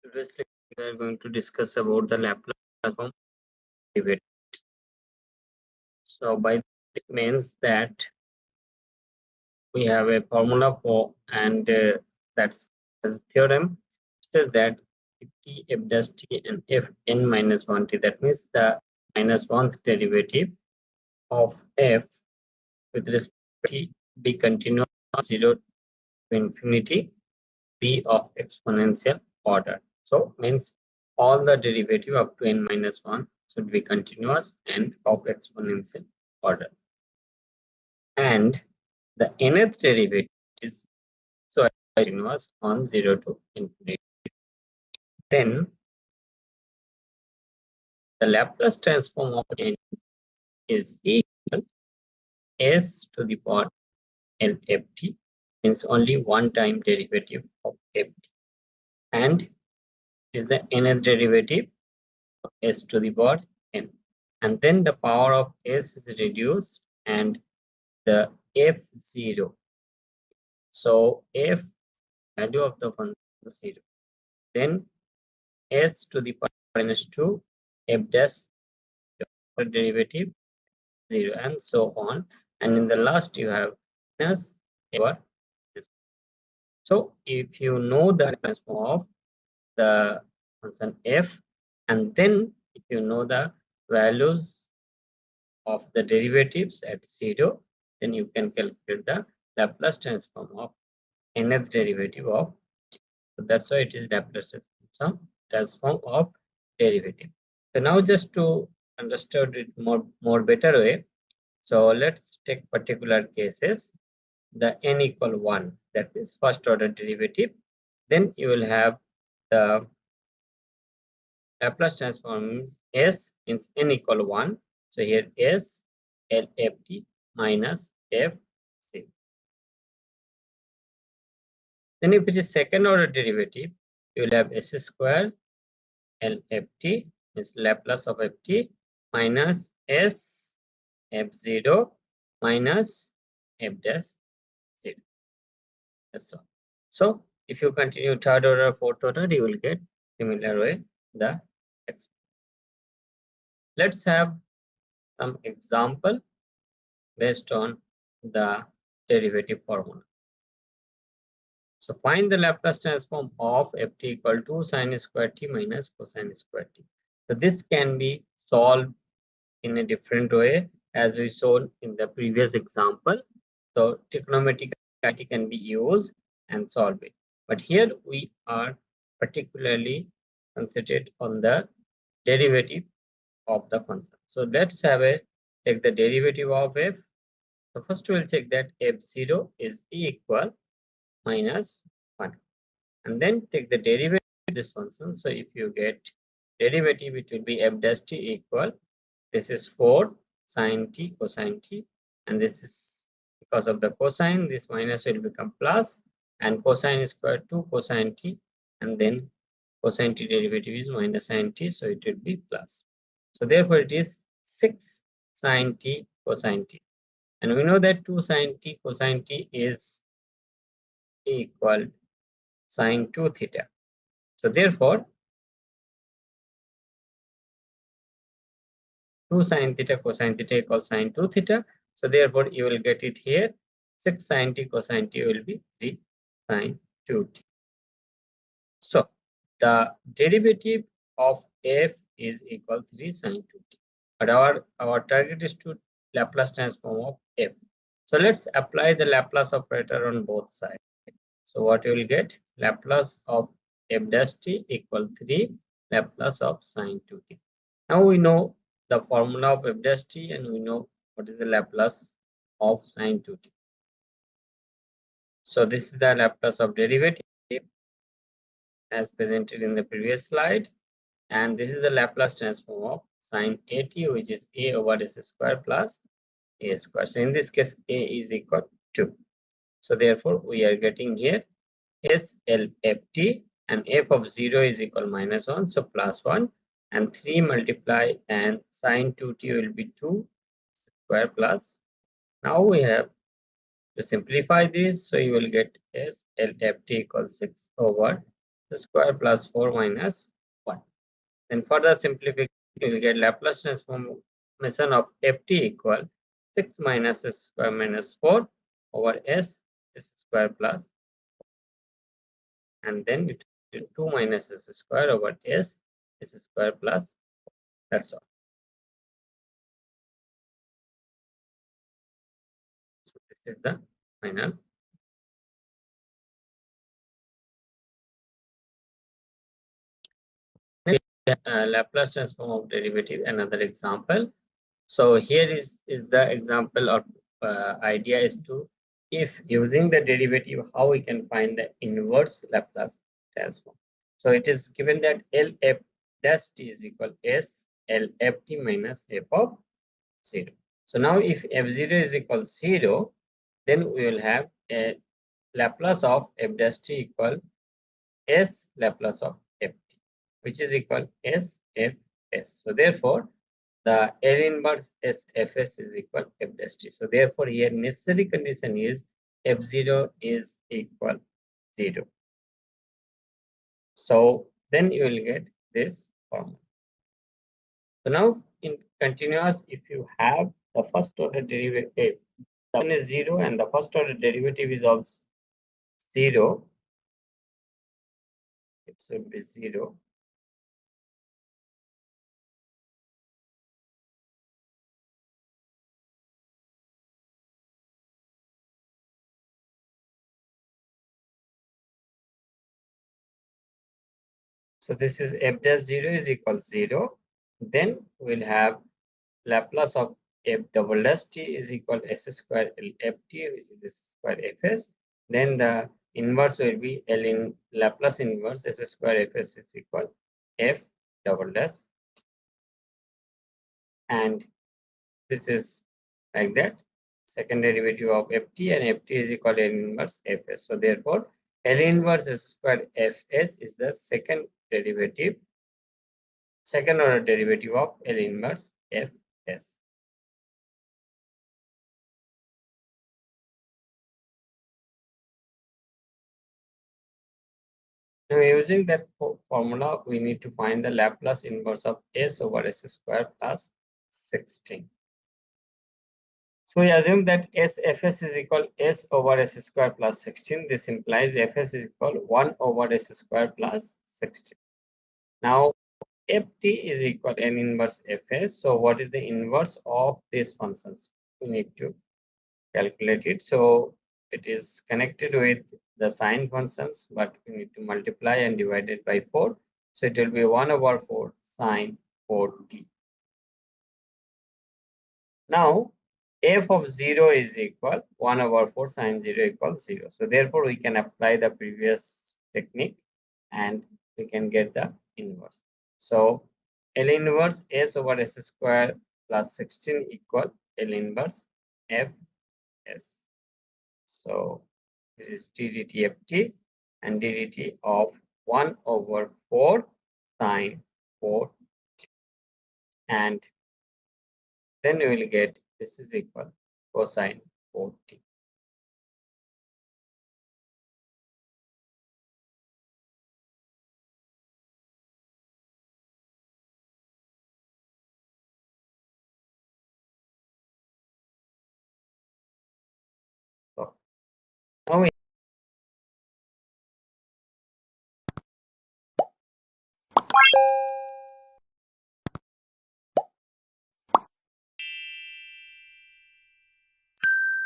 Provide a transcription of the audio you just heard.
Previously, we are going to discuss about the Laplace transform derivative. So, by this means that we have a formula for, and that's the theorem says that if t f dash t and f n minus 1 t, that means the minus 1th derivative of f with respect to t be continuous 0 to infinity be of exponential order. So means all the derivative up to n minus 1 should be continuous and of exponential order. And the nth derivative is so continuous on 0 to infinity. Then the Laplace transform of n is equal s to the power n ft, means only one time derivative of ft, and is the nth derivative of s to the power n, and then the power of s is reduced and the f0. So f value of the function is 0. Then s to the power minus 2 f dash derivative 0, and so on. And in the last you have minus over this. So if you know the transform of the function f, and then if you know the values of the derivatives at 0, then you can calculate the Laplace transform of nth derivative of t. So that's why it is Laplace transform of derivative. So now just to understand it more better way, so let's take particular cases. The n equal 1, that is first order derivative. Then you will have the Laplace transform is s means n equal 1. So here s lft minus fc. Then if it is second order derivative, you will have s square lft is Laplace of ft minus s f0 minus f dash 0. That's all. So if you continue third order, fourth order, you will get similar way the expression. Let's have some example based on the derivative formula. So find the Laplace transform of ft equal to sin square t minus cosine square t. So this can be solved in a different way as we saw in the previous example. So trigonometric can be used and solve it. But here we are particularly concentrated on the derivative of the function. So let's have a take the derivative of f. So first we'll check that f0 is equal minus 1, and then take the derivative of this function. So if you get derivative, it will be f dash t equal, this is 4 sine t cosine t, and this is because of the cosine, this minus will become plus, and cosine square 2 cosine t, and then cosine t derivative is minus sine t, so it will be plus. So therefore it is 6 sine t cosine t, and we know that 2 sine t cosine t is equal sine 2 theta. So therefore 2 sine theta cosine theta equals sine 2 theta. So therefore you will get it here, 6 sine t cosine t will be 3 sine 2t. So the derivative of f is equal 3 sine 2t. But our target is to Laplace transform of f. So let's apply the Laplace operator on both sides. So what you will get, Laplace of f dash t equal 3 Laplace of sine 2t. Now we know the formula of f dash t, and we know what is the Laplace of sine 2t. So this is the Laplace of derivative as presented in the previous slide, and this is the Laplace transform of sine at, which is a over s square plus a square. So in this case a is equal to 2. So therefore we are getting here s l f t, and f of 0 is equal minus 1, so plus 1, and 3 multiply and sine 2t will be 2 square plus. Now we have to simplify this, so you will get s l f t equals 6 over square plus 4 minus 1. Then further simplification, you will get Laplace transformation of ft equal 6 minus s square minus 4 over s square plus, and then it will 2 minus s square over s square plus. That's all. So this is the final. Laplace transform of derivative, another example. So here is the example of idea is to, if using the derivative, how we can find the inverse Laplace transform. So it is given that LF dash t is equal S LFT minus f of 0. So now if f0 is equal 0, then we will have a Laplace of f dash t equal S Laplace of ft, which is equal S F S. So therefore, the L inverse SFS is equal F dash t. So therefore, here necessary condition is F0 is equal 0. So then you will get this formula. So now in continuous, if you have the first order derivative, the one is 0 and the first order derivative is also 0, it should be 0. So this is f dash 0 is equal 0. Then we'll have Laplace of f double dash t is equal to s square L f t, which is s square fs. Then the inverse will be L in Laplace inverse s square fs is equal f double dash. And this is like that. Second derivative of ft, and ft is equal to L inverse fs. So therefore, L inverse s square fs is the second derivative, second order derivative of L inverse fs. Now, using that formula, we need to find the Laplace inverse of s over s square plus 16. So we assume that SFS is equal s over s square plus 16. This implies fs is equal 1 over s square plus 16. Now, ft is equal n inverse fs. So what is the inverse of these functions? We need to calculate it. So it is connected with the sine functions, but we need to multiply and divide it by 4. So it will be 1 over 4 sine 4t. Now, f of 0 is equal 1 over 4 sine 0 equals 0. So therefore, we can apply the previous technique and we can get the inverse. So L inverse s over s square plus 16 equal L inverse f s. So this is d dt ft and d dt of 1 over 4 sine 4, and then we will get this is equal cosine 4t. So now